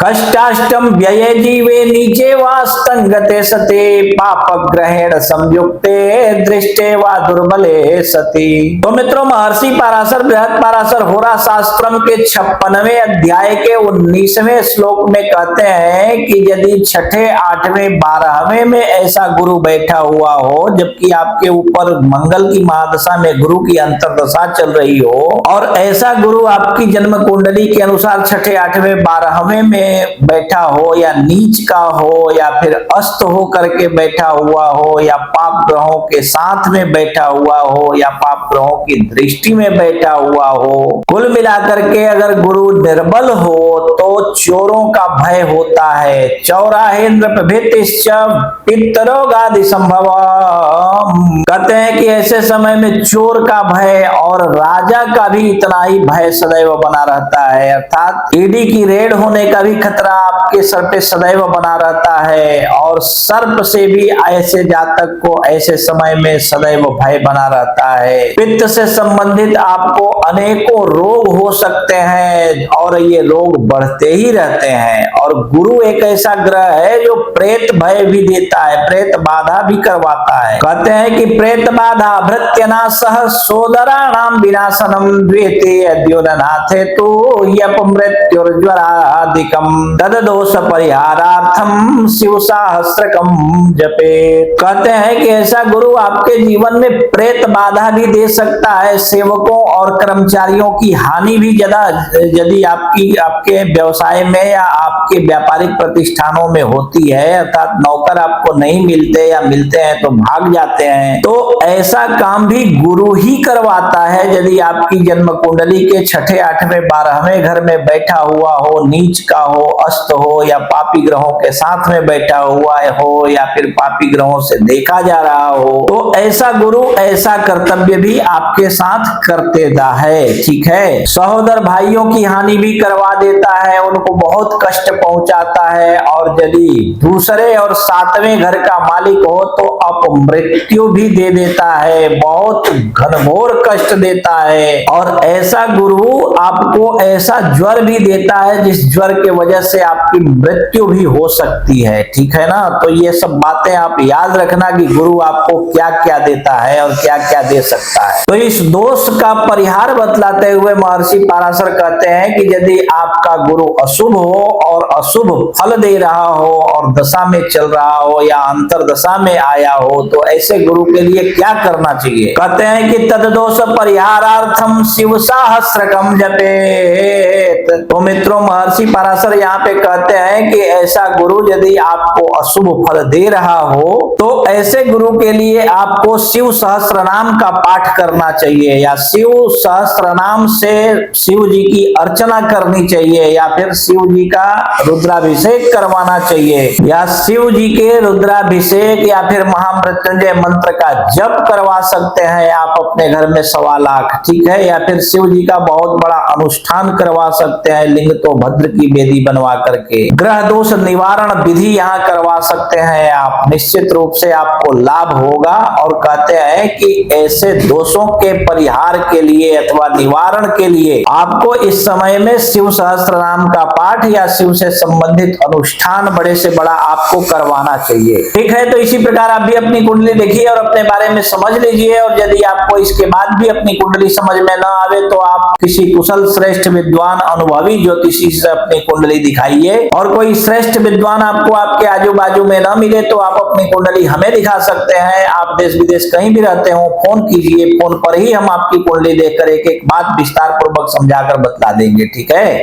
कष्टाष्टम व्यये जीवे नीचे वास्तंगते सते पाप ग्रहेण संयुक्ते दृष्टे वा दुर्बले सती। तो मित्रों, महर्षि पाराशर बृहद पाराशर होरा शास्त्रम के 56वें अध्याय के 19वें श्लोक में कहते हैं कि यदि छठे, 8वें, 12वें में ऐसा गुरु बैठा हुआ हो, जबकि आपके ऊपर मंगल की महादशा में गुरु की अंतर्दशा चल रही हो, और ऐसा गुरु आपकी जन्म कुंडली के अनुसार छठे, 8वें, 12वें में बैठा हो, या नीच का हो, या फिर अस्त हो करके बैठा हुआ हो, या पाप ग्रहों के साथ में बैठा हुआ हो, या पाप ग्रहों की दृष्टि में बैठा हुआ हो, कुल मिलाकर के अगर गुरु निर्बल हो तो चोरों का भय होता है। चौराहेन्द्र प्रभृतिश्च पितरोगादि संभव। कहते हैं कि ऐसे समय में चोर का भय और राजा का भी इतना ही भय सदैव बना रहता है, अर्थात ईडी की रेड होने का भी खतरा आपके सर पे सदैव बना रहता है, और सर्प से भी ऐसे जातक को ऐसे समय में सदैव भय बना रहता है। पित्त से संबंधित आपको अनेकों रोग हो सकते हैं, और ये रोग बढ़ते ही रहते हैं। और गुरु एक ऐसा ग्रह है जो प्रेत भय भी देता है, प्रेत बाधा भी करवाता है। कहते हैं कि प्रेत बाधा भृत्यनाशः सोदराणाम विनाशनम द्वेते अद्योदनाथे तो यपमृत्युर्ज्वरादिकम तददोष परिहारार्थम शिव सहस्रकम जपेत। कहते हैं कि ऐसा गुरु आपके जीवन में प्रेत बाधा भी दे सकता है, सेवकों और कर्मचारियों की हानि भी यदि आपके व्यवसाय में या आपके व्यापारिक प्रतिष्ठानों में होती है, अर्थात नौकर आपको नहीं मिलते या मिलते हैं तो भाग जाते हैं, तो ऐसा काम भी गुरु ही करवाता है। यदि आपकी जन्म कुंडली के छठे, 8वें, 12वें घर में बैठा हुआ हो, नीच का हो, अस्त हो, या पापी ग्रहों के साथ में बैठा हुआ हो, या फिर पापी ग्रहों से देखा जा रहा हो, तो ऐसा गुरु ऐसा कर्तव्य भी आपके साथ करतेदा है। ठीक है, सहोदर भाइयों की हानि भी करवा देता है, उनको बहुत कष्ट पहुंचाता है, और यदि दूसरे और 7वें घर का मालिक हो तो अपमृत्यु भी दे देता है, बहुत घनघोर कष्ट देता है। और ऐसा गुरु आपको ऐसा ज्वर भी देता है जिस ज्वर के वजह से आपकी मृत्यु भी हो सकती है। ठीक है ना, तो ये सब बातें आप याद रखना कि गुरु आपको क्या क्या देता है और क्या क्या दे सकता है। तो इस दोष का परिहार बतलाते हुए महर्षि पाराशर कहते हैं कि यदि आपका गुरु अशुभ हो और अशुभ फल दे रहा हो और दशा में चल रहा हो या अंतर दशा में आया हो, तो ऐसे गुरु के लिए क्या करना चाहिए। कहते हैं कि तददोष परिहारार्थम शिव सहस्रकम जपेत। तो मित्रों, महर्षि पाराशर यहाँ पे कहते हैं कि ऐसा गुरु यदि आपको अशुभ फल दे रहा हो तो ऐसे गुरु के लिए आपको शिव सहस्त्र नाम का पाठ करना चाहिए, या शिव सहस्त्र नाम से शिव जी की अर्चना करनी चाहिए, या फिर शिव जी का रुद्राभिषेक करवाना चाहिए, या शिव जी के रुद्राभिषेक या फिर महामृत्युंजय मंत्र का जप करवा सकते हैं आप अपने घर में 1.25 लाख। ठीक है, या फिर शिव जी का बहुत बड़ा अनुष्ठान करवा सकते हैं, लिंग तो भद्र की बेदी बनवा करके। ग्रह दोष निवारण विधि यहाँ करवा सकते हैं आप, निश्चित रूप से आपको लाभ होगा। और कहते हैं कि ऐसे दोषों के परिहार के लिए अथवा निवारण के लिए आपको इस समय में शिव सहस्त्र नाम का पाठ या शिव से संबंधित अनुष्ठान बड़े से बड़ा आपको करवाना चाहिए। ठीक है, तो इसी प्रकार आप भी अपनी कुंडली देखिए और अपने बारे में समझ लीजिए, और यदि आपको इसके बाद भी अपनी कुंडली समझ में न आवे तो आप किसी कुशल श्रेष्ठ विद्वान अनुभवी ज्योतिषी से अपनी कुंडली दिखाइए। और कोई श्रेष्ठ विद्वान आपको आपके आजू बाजू में न मिले तो आप अपनी कुंडली हमें दिखा सकते हैं। आप देश विदेश कहीं भी रहते हो, फोन कीजिए, फोन पर ही हम आपकी कुंडली देखकर एक एक बात विस्तार पूर्वक समझाकर बतला देंगे। ठीक है।